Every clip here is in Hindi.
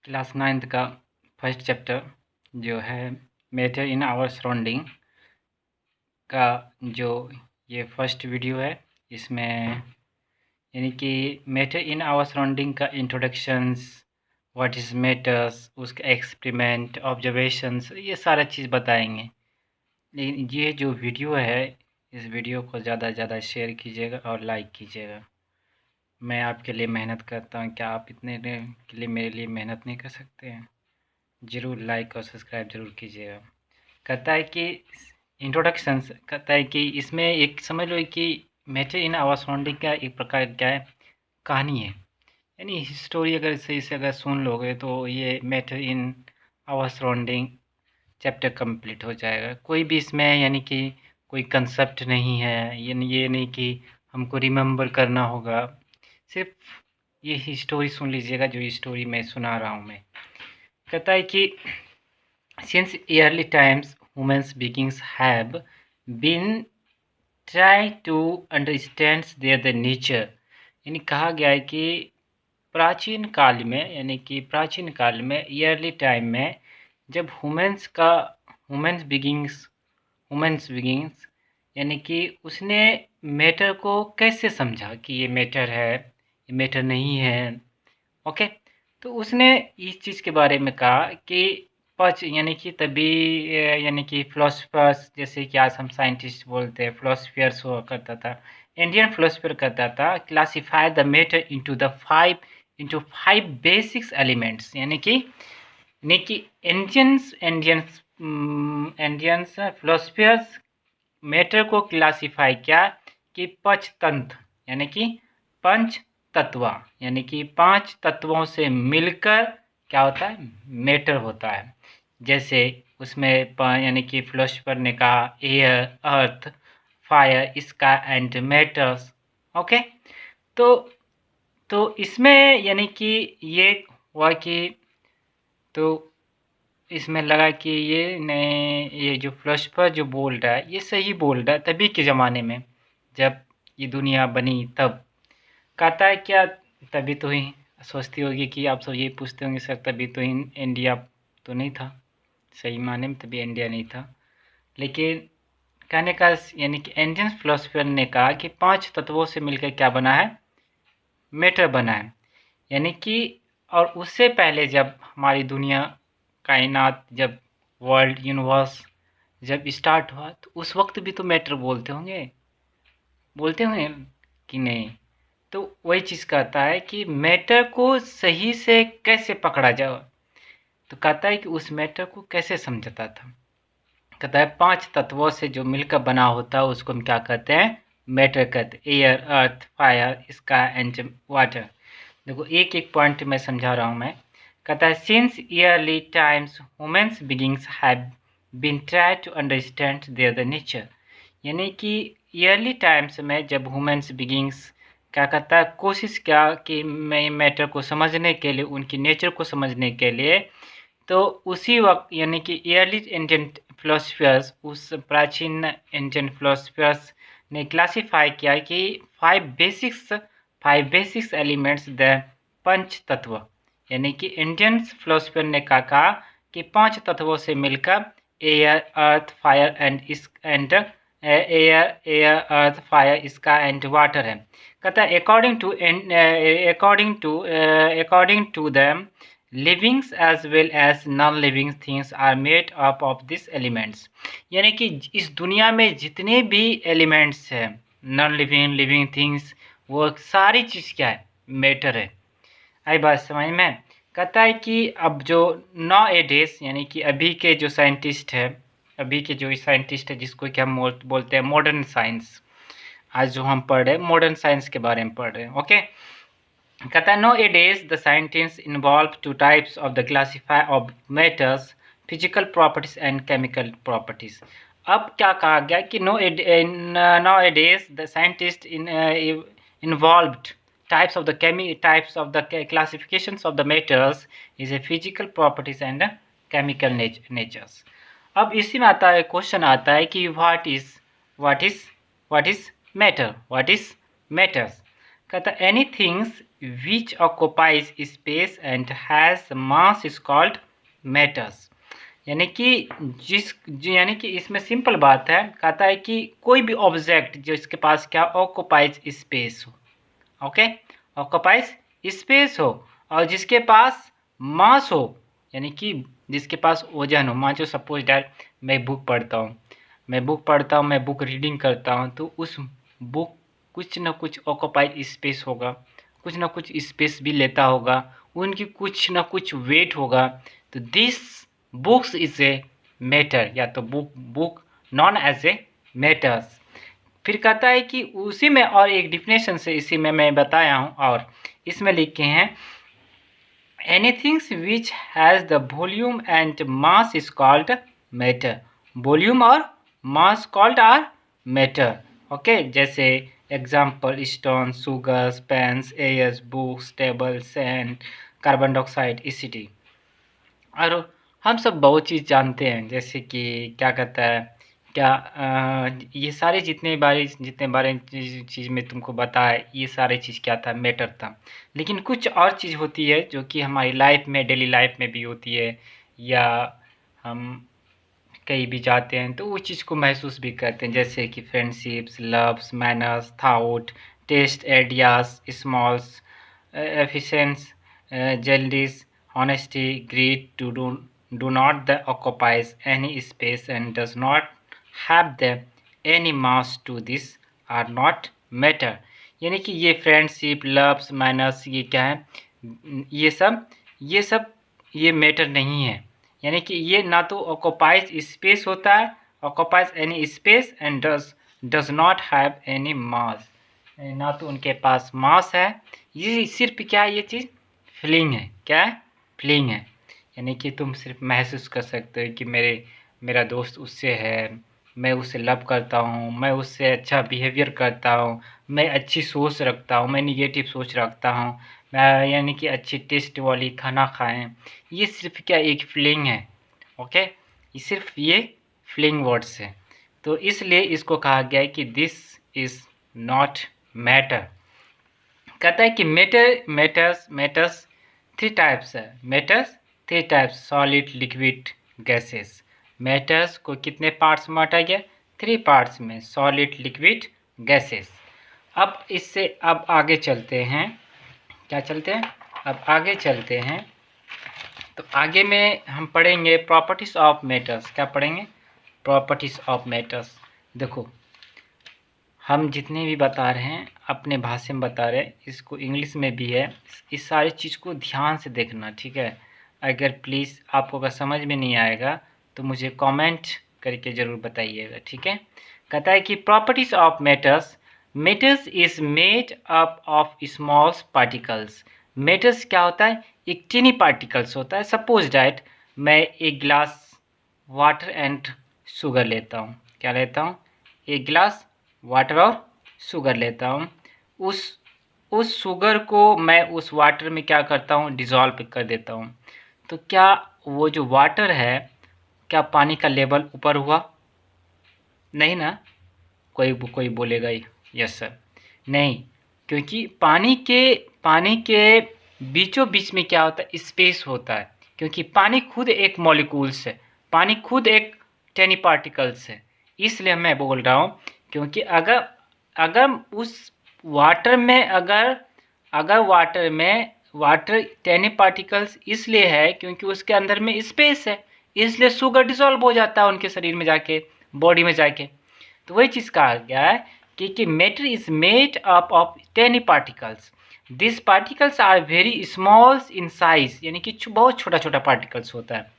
क्लास 9th का फर्स्ट चैप्टर जो है मैटर इन आवर सराउंडिंग का जो ये फर्स्ट वीडियो है। इसमें यानी कि मैटर इन आवर सराउंडिंग का इंट्रोडक्शंस, व्हाट इज़ मैटर्स, उसका एक्सपेरिमेंट, ऑब्जर्वेशंस, ये सारा चीज़ बताएंगे। लेकिन ये जो वीडियो है, इस वीडियो को ज़्यादा से ज़्यादा शेयर कीजिएगा और लाइक कीजिएगा। मैं आपके लिए मेहनत करता हूँ, क्या आप इतने के लिए मेरे लिए मेहनत नहीं कर सकते हैं? ज़रूर लाइक और सब्सक्राइब ज़रूर कीजिएगा। कहता है कि इंट्रोडक्शन कहता है कि इसमें एक समझ लो कि मैटर इन आवर सराउंडिंग का एक प्रकार क्या है, कहानी है। यानी स्टोरी अगर सही से अगर सुन लोगे तो ये matter in our surrounding chapter complete हो जाएगा। कोई भी इसमें यानी कि कोई कंसेप्ट नहीं है, ये नहीं कि हमको रिमेंबर करना होगा। सिर्फ ये स्टोरी सुन लीजिएगा जो स्टोरी मैं सुना रहा हूँ मैं। कहता है कि since early times humans beings have been try to understand their the nature। यानी कहा गया है कि प्राचीन काल में यानी कि प्राचीन काल में ईयरली टाइम में जब ह्यूमंस बिगिंग्स यानी कि उसने मैटर को कैसे समझा कि ये मैटर है, ये मैटर नहीं है। ओके, तो उसने इस चीज़ के बारे में कहा कि पच यानी कि तभी यानी कि फिलोसफर्स जैसे कि आज हम साइंटिस्ट बोलते हैं, फिलोसफियर्स हुआ करता था, इंडियन फिलोसफर करता था, classify the matter into five basics elements. यानी कि इंडियंस फिलोसफियर्स मैटर को क्लासिफाई किया कि पंचतंत्र यानी कि पंच तत्व यानी कि पांच तत्वों से मिलकर क्या होता है, मैटर होता है। जैसे उसमें यानी कि फिलोसफर ने कहा air, earth, fire, sky and matters. Okay, तो इसमें यानी कि ये हुआ कि तो इसमें लगा कि ये जो फिलोसफर जो बोल रहा है ये सही बोल रहा है। तभी के ज़माने में जब ये दुनिया बनी तब कहता है क्या, तभी तो ही सोचती होगी कि आप सब ये पूछते होंगे सर तभी तो इंडिया तो नहीं था, सही माने में तभी इंडिया नहीं था। लेकिन कहने का यानी कि इंडियन फिलोसफर ने कहा कि पांच तत्वों से मिलकर क्या बना है, मैटर बना है। यानी कि और उससे पहले जब हमारी दुनिया, कायनात, जब वर्ल्ड यूनिवर्स जब स्टार्ट हुआ तो उस वक्त भी तो मैटर बोलते होंगे कि नहीं। तो वही चीज़ कहता है कि मैटर को सही से कैसे पकड़ा जाए। तो कहता है कि उस मैटर को कैसे समझता था। कहता है पांच तत्वों से जो मिलकर बना होता है उसको हम क्या कहते हैं, मैटर कहते हैं। Air, earth, fire, sky and water. देखो एक एक पॉइंट में समझा रहा हूँ मैं। कहता है since early times humans beginnings have been try to understand their the nature. यानी कि ईयरली टाइम्स में जब ह्यूमन्स बिगिंग्स क्या कहता है, कोशिश किया कि मैं मैटर को समझने के लिए, उनकी नेचर को समझने के लिए, तो उसी वक्त यानी कि ईयरली इंडियन फिलोसफर्स, उस प्राचीन इंडियन फिलोसफर्स ने क्लासिफाई किया कि फाइव बेसिक्स एलिमेंट्स द पंच तत्व। यानी कि इंडियन फिलोसफर ने कहा कि पांच तत्वों से मिलकर air, earth, fire and air, earth, fire, sky and water है। कहता है according to the livings as well as non living things are made up of this elements. यानी कि इस दुनिया में जितने भी एलिमेंट्स हैं, नॉन लिविंग, लिविंग थिंग्स, वो सारी चीज़ क्या है, मैटर है। आई बात समझ में। कहता है कि अब जो नौ एडेज यानी कि अभी के जो साइंटिस्ट है, जिसको कि हम बोलते हैं मॉडर्न साइंस, आज जो हम पढ़ रहे हैं मॉडर्न साइंस के बारे में पढ़ रहे हैं। ओके, कहता है nowadays the scientist involve two types of the classify of matters, physical properties and chemical properties. अब क्या कहा गया कि nowadays the scientist involved types of the classifications of the matters is a physical properties and a chemical natures। अब इसी में आता है क्वेश्चन आता है कि what is matter, what is matters। कहता है एनीथिंग्स which occupies space and has mass is called matters। यानी कि इसमें सिंपल बात है, कहता है कि कोई भी ऑब्जेक्ट जो इसके पास क्या ऑक्युपाइज स्पेस हो, ओके, ऑक्युपाइज स्पेस हो और जिसके पास मास हो, यानी कि जिसके पास वजन हो। मान लो सपोज दैट मैं बुक पढ़ता हूँ, मैं बुक रीडिंग करता हूँ, तो उस बुक कुछ ना कुछ ऑक्युपाइज स्पेस होगा, कुछ ना कुछ स्पेस भी लेता होगा, उनकी कुछ ना कुछ वेट होगा। तो this books is a matter, या तो book known as a matters. फिर कहता है कि उसी में और एक डिफिनेशन से इसी में मैं बताया हूँ, और इसमें लिखे हैं anythings which has the volume and mass is called matter. Volume और mass called are matter, okay. जैसे example stone, sugars, pens, airs, books, table, sand, carbon dioxide, इसीटी। और हम सब बहुत चीज़ जानते हैं, जैसे कि क्या कहता है, ये सारे जितने बारे चीज़ में तुमको बताया, ये सारे चीज़ क्या था, मैटर था। लेकिन कुछ और चीज़ होती है जो कि हमारी लाइफ में, डेली लाइफ में भी होती है, या हम कहीं भी जाते हैं तो उस चीज़ को महसूस भी करते हैं, जैसे कि friendships, loves, manners, thought, taste, ideas, smells, efficiency, jealous, honesty, greed, do not the occupies any space and does not have the any mass to this are not matter। यानी कि ये फ्रेंडशिप, लव्स, मैनर्स, ये क्या है, ये सब ये मैटर नहीं है। यानी कि ये ना तो ऑक्युपाइज स्पेस होता है, occupies any space, and does not have any mass, ना तो उनके पास मास है। ये सिर्फ क्या है, ये चीज़ फीलिंग है। क्या है, फीलिंग है। यानी कि तुम सिर्फ महसूस कर सकते हो कि मेरा दोस्त उससे है, मैं उससे लव करता हूँ, मैं उससे अच्छा बिहेवियर करता हूँ, मैं अच्छी सोच रखता हूँ, मैं निगेटिव सोच रखता हूँ, मैं यानी कि अच्छी टेस्ट वाली खाना खाएं। ये सिर्फ क्या एक फीलिंग है, ओके। ये सिर्फ ये फीलिंग वर्ड्स है। तो इसलिए इसको कहा गया है कि दिस इज़ नॉट मैटर। कहता है कि मैटर्स थ्री टाइप्स है। Matters three types, solid, liquid, gases. Matters को कितने पार्ट्स में बांटा गया, थ्री पार्ट्स में, सॉलिड, लिक्विड, गैसेस। अब इससे अब आगे चलते हैं, क्या चलते हैं, अब आगे चलते हैं। तो आगे में हम पढ़ेंगे प्रॉपर्टीज ऑफ मैटर्स। क्या पढ़ेंगे, प्रॉपर्टीज ऑफ मैटर्स। देखो हम जितने भी बता रहे हैं अपने भाषा में बता रहे हैं, इसको इंग्लिश में भी है। इस सारी चीज़ को ध्यान से देखना, ठीक है। अगर प्लीज़ आपको अगर समझ में नहीं आएगा तो मुझे कमेंट करके ज़रूर बताइएगा, ठीक है। कहता है कि properties of matters, matters is made up of small particles. Matters क्या होता है, एक टीनी पार्टिकल्स होता है। सपोज डैट मैं एक गिलास वाटर एंड शुगर लेता हूँ। क्या लेता हूँ, एक गिलास वाटर और शुगर लेता हूँ। उस शुगर को मैं उस वाटर में क्या करता हूँ, डिज़ोल्व कर देता हूँ। तो क्या वो जो वाटर है, क्या पानी का लेवल ऊपर हुआ, नहीं ना। कोई बोलेगा यस सर, नहीं, क्योंकि पानी के बीचों बीच में क्या होता है, स्पेस होता है। क्योंकि पानी खुद एक मॉलिक्यूल्स है, पानी खुद एक टेनी पार्टिकल्स है। इसलिए मैं बोल रहा हूँ, क्योंकि अगर उस वाटर में अगर वाटर टेनी पार्टिकल्स इसलिए है क्योंकि उसके अंदर में स्पेस है, इसलिए शुगर डिसॉल्व हो जाता है उनके शरीर में जाके, बॉडी में जाके। तो वही चीज़ कहा गया है कि matter is made up of tiny particles. This particles are very small in size, यानी कि बहुत छोटा छोटा पार्टिकल्स होता है।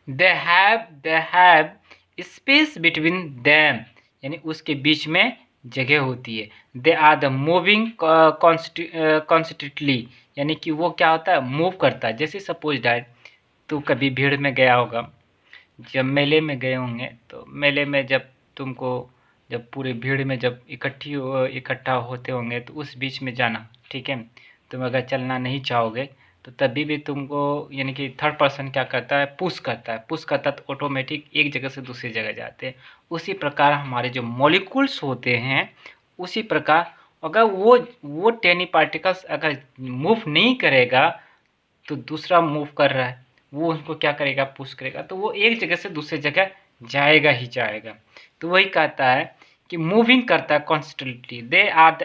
They have space between them, यानी उसके बीच में जगह होती है। They are the moving constantly, यानी कि वो क्या होता है, मूव करता है। जैसे सपोज डैट तू कभी भीड़ में गया होगा, जब मेले में गए होंगे, तो मेले में जब पूरे भीड़ में जब इकट्ठा होते होंगे तो उस बीच में जाना, ठीक है। तुम अगर चलना नहीं चाहोगे तो तभी भी तुमको, यानी कि थर्ड पर्सन क्या करता है, पुश करता है तो ऑटोमेटिक एक जगह से दूसरी जगह जाते हैं। उसी प्रकार हमारे जो मॉलिक्यूल्स होते हैं, उसी प्रकार अगर वो टेनी पार्टिकल्स अगर मूव नहीं करेगा तो दूसरा मूव कर रहा है, वो उनको क्या करेगा, पुश करेगा, तो वो एक जगह से दूसरी जगह जाएगा ही जाएगा। तो वही कहता है कि मूविंग करता है constantly, they are the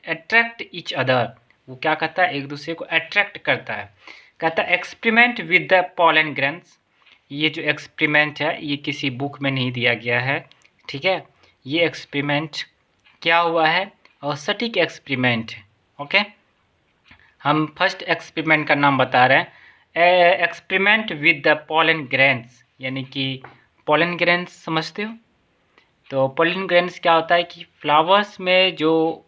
attract each other. वो क्या करता है, एक दूसरे को अट्रैक्ट करता है। कहता है experiment with the pollen grains. ये जो एक्सपेरिमेंट है ये किसी बुक में नहीं दिया गया है, ठीक है। ये एक्सपेरिमेंट क्या हुआ है और सटीक एक्सपेरिमेंट है, ओके। हम फर्स्ट एक्सपेरिमेंट का नाम बता रहे हैं, experiment with the pollen grains, यानी कि पॉलन ग्रेन्स समझते हो। तो पॉलन ग्रेन्स क्या होता है कि फ्लावर्स में जो,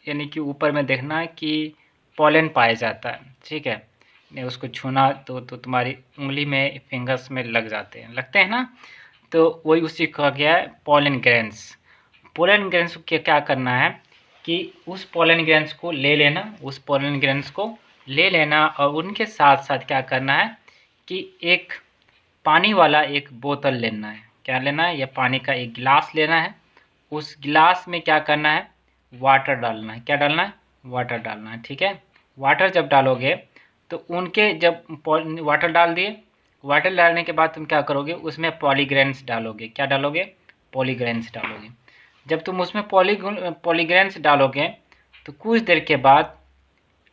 यानी कि ऊपर में देखना है कि पॉलन पाया जाता है, ठीक है। नहीं उसको छूना तो तुम्हारी उंगली में, फिंगर्स में लगते हैं ना, तो वही उसी कहा गया है पॉलन ग्रेन्स। पोलन ग्रेन्स को क्या करना है कि उस पोलन ग्रेन्स को ले लेना, उस पोलन ग्रेन्स को ले लेना और उनके साथ साथ क्या करना है कि एक पानी वाला एक बोतल लेना है। क्या लेना है, या पानी का एक गिलास लेना है। उस गिलास में क्या करना है, वाटर डालना है। क्या डालना है, वाटर डालना है, ठीक है। वाटर जब डालोगे तो उनके, जब वाटर डाल दिए, वाटर डालने के बाद तुम क्या करोगे, उसमें पॉलीग्रेन्स डालोगे। क्या डालोगे, पॉलीग्रेन्स डालोगे। जब तुम उसमें पॉलीग्रेन्स डालोगे तो कुछ देर के बाद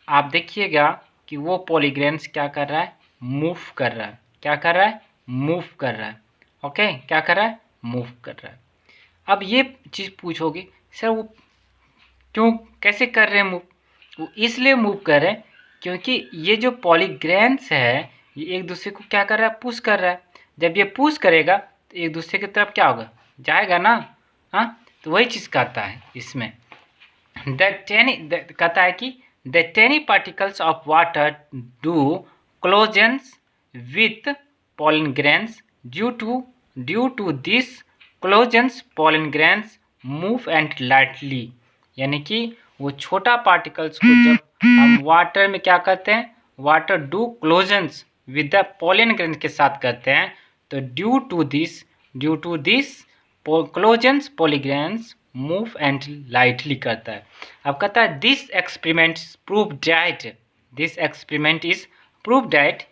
आप देखिएगा कि वो पॉलीग्रेन्स क्या कर रहा है, मूव कर रहा है। क्या कर रहा है, मूव कर रहा है, ओके। क्या कर रहा है, मूव कर रहा है। अब ये चीज़ पूछोगे सर वो क्यों, कैसे कर रहे हैं मूव। वो इसलिए मूव कर रहे हैं क्योंकि ये जो पॉलीग्रेन्स है ये एक दूसरे को क्या कर रहा है, पुश कर रहा है। जब ये पुश करेगा तो एक दूसरे की तरफ क्या होगा, जाएगा ना, हाँ। तो वही चीज़ कहता है इसमें, कहता है कि the tiny particles of water do collisions with pollen grains due to this collisions pollen grains move and lightly। यानी कि वो छोटा पार्टिकल्स को जब हम वाटर में क्या करते हैं, water do collisions with the pollen grains के साथ करते हैं, तो due to this collisions pollen grains move and lightly करता है। अब कहता है this experiment is prove that,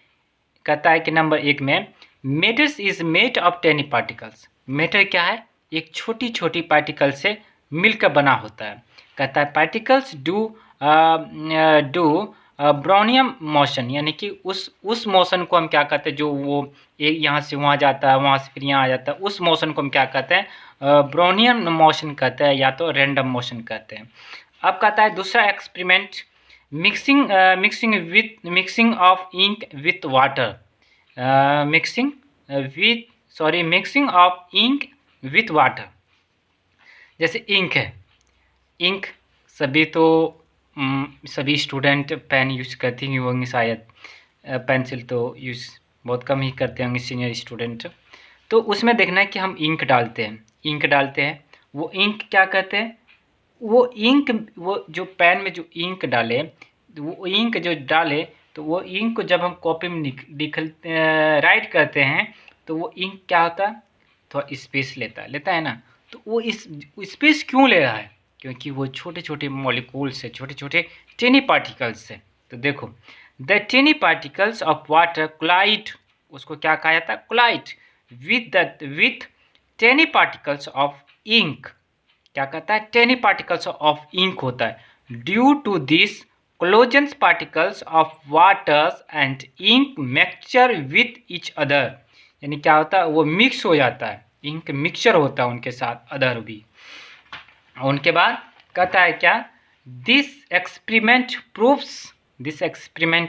कहता है कि नंबर 1 में matters is made of tiny particles. Matter क्या है, एक छोटी छोटी पार्टिकल से मिलकर बना होता है। कहता है पार्टिकल्स डू ब्राउनियम मोशन, यानी कि उस मोशन को हम क्या कहते हैं, जो वो एक यहाँ से वहाँ जाता है, वहाँ से फिर यहाँ आ जाता है, उस मोशन को हम क्या कहते हैं, ब्राउनियम मोशन कहते हैं, या तो रैंडम मोशन कहते हैं। अब कहता है दूसरा experiment, mixing of ink with water, mixing of ink with water. जैसे इंक है, इंक सभी स्टूडेंट पेन यूज करती ही होंगे शायद, पेंसिल तो यूज़ बहुत कम ही करते होंगे सीनियर स्टूडेंट। तो उसमें देखना है कि हम इंक डालते हैं, वो इंक क्या कहते हैं, वो जो पेन में जो इंक डाले, वो इंक जो डाले, तो वो इंक को जब हम कॉपी में राइट करते हैं तो वो इंक क्या होता है, थोड़ा स्पेस लेता है ना। तो वो इस स्पेस क्यों ले रहा है, क्योंकि वो छोटे छोटे मॉलिक्यूल से, छोटे छोटे टेनी पार्टिकल्स से। तो देखो the tiny particles of water collide, उसको क्या कहा जाता है, collide with tiny particles of ink. क्या कहता है, टेनी पार्टिकल्स ऑफ इंक होता है। Due to this collisions particles of waters and ink mixture with each other, यानी क्या होता है, वो मिक्स हो जाता है, इंक मिक्सचर होता है उनके साथ, अदर भी। उनके बाद कहता है क्या, this experiment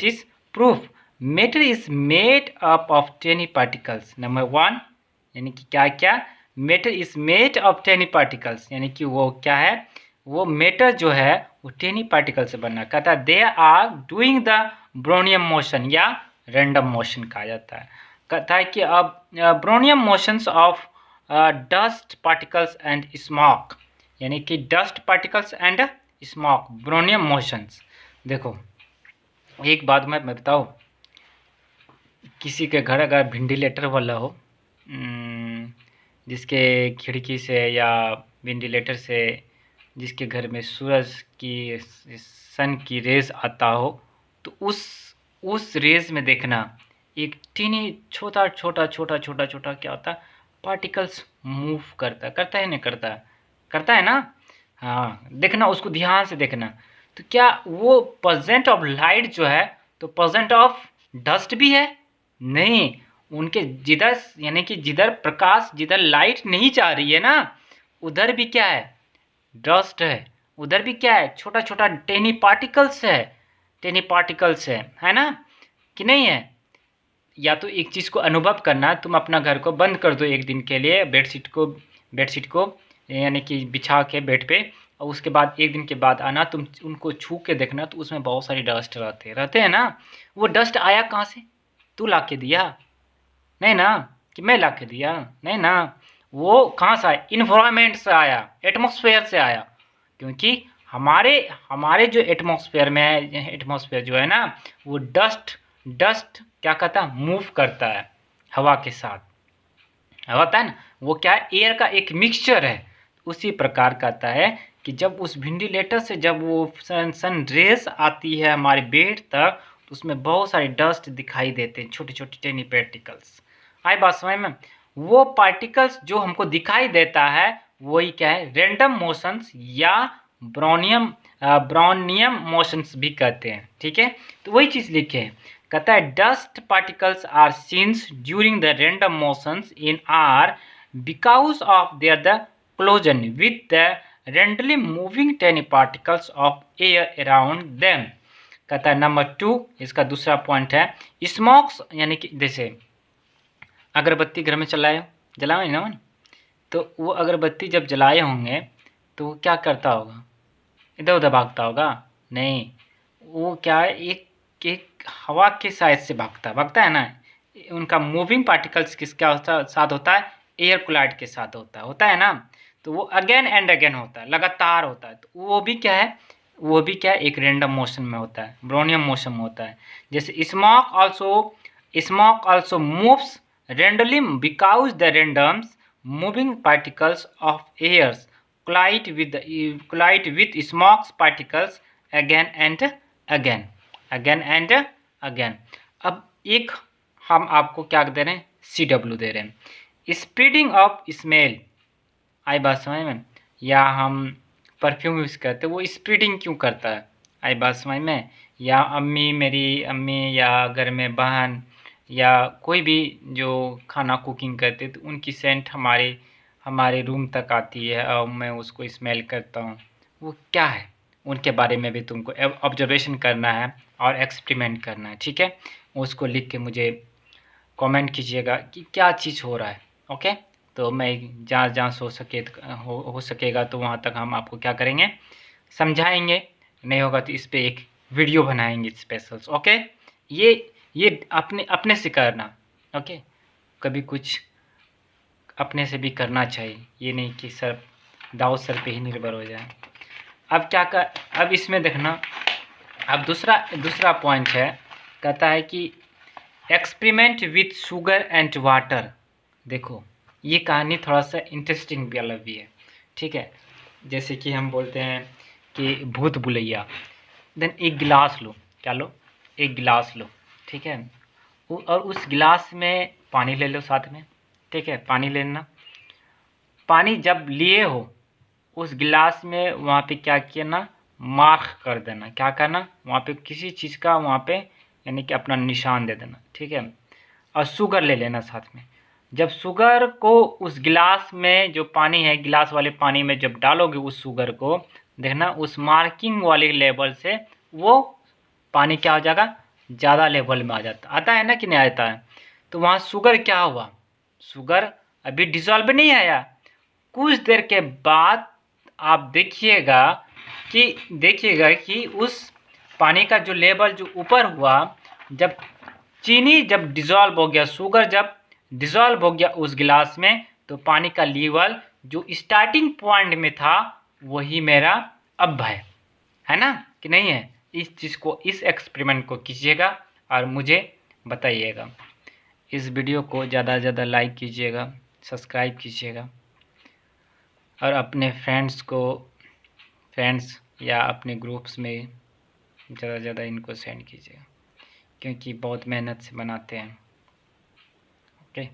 is proof matter is made up of tiny particles. Number 1, यानी कि क्या matter is made of tiny particles, यानी कि वो क्या है, वो मैटर जो है वो टेनी पार्टिकल से बनना। कहता है they are doing the Brownian motion, या रैंडम मोशन कहा जाता है। कहता है कि अब Brownian motions of dust particles and smoke, यानी कि dust particles and smoke, Brownian motions. देखो एक बात मैं बताऊँ, किसी के घर अगर वेंटिलेटर वाला हो, जिसके खिड़की से या वेंटिलेटर से जिसके घर में सूरज की सन की रेस आता हो, तो उस रेस में देखना एक टीनी छोटा छोटा छोटा छोटा छोटा क्या होता है, पार्टिकल्स मूव करता है नहीं करता है ना। हाँ, देखना उसको ध्यान से देखना। तो क्या वो परसेंट ऑफ लाइट जो है तो परसेंट ऑफ डस्ट भी है? नहीं, उनके जिधर यानी कि जिधर प्रकाश जिधर लाइट नहीं जा रही है ना, उधर भी क्या है, डस्ट है। उधर भी क्या है, छोटा छोटा टेनी पार्टिकल्स है ना कि नहीं है। या तो एक चीज़ को अनुभव करना, तुम अपना घर को बंद कर दो एक दिन के लिए, बेडशीट को यानी कि बिछा के बेड पे, और उसके बाद एक दिन के बाद आना, तुम उनको छू के देखना, तो उसमें बहुत सारी डस्ट रहते हैं ना। वो डस्ट आया कहाँ से? तू ला के दिया? नहीं ना। कि मैं ला के दिया? नहीं ना। वो कहाँ से आया? इन्वायरमेंट से आया, एटमॉस्फेयर से आया। क्योंकि हमारे हमारे जो एटमॉस्फेयर में है, एटमॉस्फेयर जो है ना, वो डस्ट क्या करता है, मूव करता है हवा के साथ, होता है ना। वो क्या है, एयर का एक मिक्सचर है। उसी प्रकार कहता है कि जब उस वेंटिलेटर से जब वो सन रेस आती है हमारे बेड तक, तो उसमें बहुत सारे डस्ट दिखाई देते हैं, छोटे छोटे टेनी पार्टिकल्स। आई बात समझ में? वो पार्टिकल्स जो हमको दिखाई देता है वही क्या है, रैंडम मोशंस या ब्राउनियम मोशंस भी कहते हैं। ठीक है, तो वही चीज़ लिखे हैं। कहता है dust particles are seen during the random motions in are because of their the collision with the randomly moving tiny particles of air around them। कहता है नंबर 2, इसका दूसरा पॉइंट है स्मोक्स, यानी कि जैसे अगरबत्ती घर में जलाए ना, तो वो अगरबत्ती जब जलाए होंगे तो वो क्या करता होगा, इधर उधर भागता होगा? नहीं, वो क्या है, एक हवा के साइड से भागता है ना। उनका मूविंग पार्टिकल्स किसके साथ होता है, एयर कोलाइड के साथ होता है ना। तो वो अगेन एंड अगेन होता है, लगातार होता है। तो वो भी क्या है, एक रैंडम मोशन में होता है, ब्रोनियम मोशन में होता है। जैसे smoke also moves randomly because the randoms moving particles of airs collide with smoke particles again and again। अब एक हम आपको क्या दे रहे हैं, CW दे रहे हैं, स्प्रेडिंग ऑफ स्मेल। आई बात समझ में? या हम परफ्यूम यूज़ करते हैं, वो स्प्रेडिंग क्यों करता है? आई बात समझ में? या मेरी अम्मी या घर में बहन या कोई भी जो खाना कुकिंग करते, तो उनकी सेंट हमारे रूम तक आती है और मैं उसको स्मेल करता हूँ। वो क्या है, उनके बारे में भी तुमको ऑब्जर्वेशन करना है और एक्सपेरिमेंट करना है। ठीक है, उसको लिख के मुझे कमेंट कीजिएगा कि क्या चीज़ हो रहा है। ओके, तो मैं जहाँ हो सकेगा तो वहाँ तक हम आपको क्या करेंगे, समझाएंगे। नहीं होगा तो इस पर एक वीडियो बनाएंगे स्पेशल्स। ओके, ये अपने अपने से करना। ओके, कभी कुछ अपने से भी करना चाहिए, ये नहीं कि दाव सर पे ही निर्भर हो जाए। अब इसमें देखना, अब दूसरा पॉइंट है, कहता है कि experiment with sugar and water. देखो, ये कहानी थोड़ा सा इंटरेस्टिंग भी अलग भी है। ठीक है, जैसे कि हम बोलते हैं कि भूत भुलैया। देन एक गिलास लो, क्या लो, एक गिलास लो। ठीक है, और उस गिलास में पानी ले लो साथ में। ठीक है, पानी लेना, पानी जब लिए हो उस गिलास में वहाँ पे क्या किया ना, मार्क कर देना। क्या करना, वहाँ पे किसी चीज़ का वहाँ पे यानी कि अपना निशान दे देना। ठीक है, और शुगर ले लेना साथ में। जब शुगर को उस गिलास में जो पानी है, गिलास वाले पानी में जब डालोगे उस शुगर को, देखना उस मार्किंग वाले लेवल से वो पानी क्या हो जाएगा, ज़्यादा लेवल में आता है ना कि नहीं आता है। तो वहाँ शुगर क्या हुआ, शुगर अभी डिज़ोल्व नहीं आया। कुछ देर के बाद आप देखिएगा कि उस पानी का जो लेवल जो ऊपर हुआ, जब चीनी जब डिज़ोल्व हो गया, शुगर जब डिज़ोल्व हो गया उस गिलास में, तो पानी का लेवल जो स्टार्टिंग पॉइंट में था वही मेरा अब है ना कि नहीं है। इस चीज़ को, इस एक्सपेरिमेंट को कीजिएगा और मुझे बताइएगा। इस वीडियो को ज़्यादा से ज़्यादा लाइक कीजिएगा, सब्सक्राइब कीजिएगा और अपने फ्रेंड्स को फ्रेंड्स या अपने ग्रुप्स में ज़्यादा से ज़्यादा इनको सेंड कीजिएगा, क्योंकि बहुत मेहनत से बनाते हैं। ओके,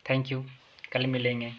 थैंक यू, कल मिलेंगे।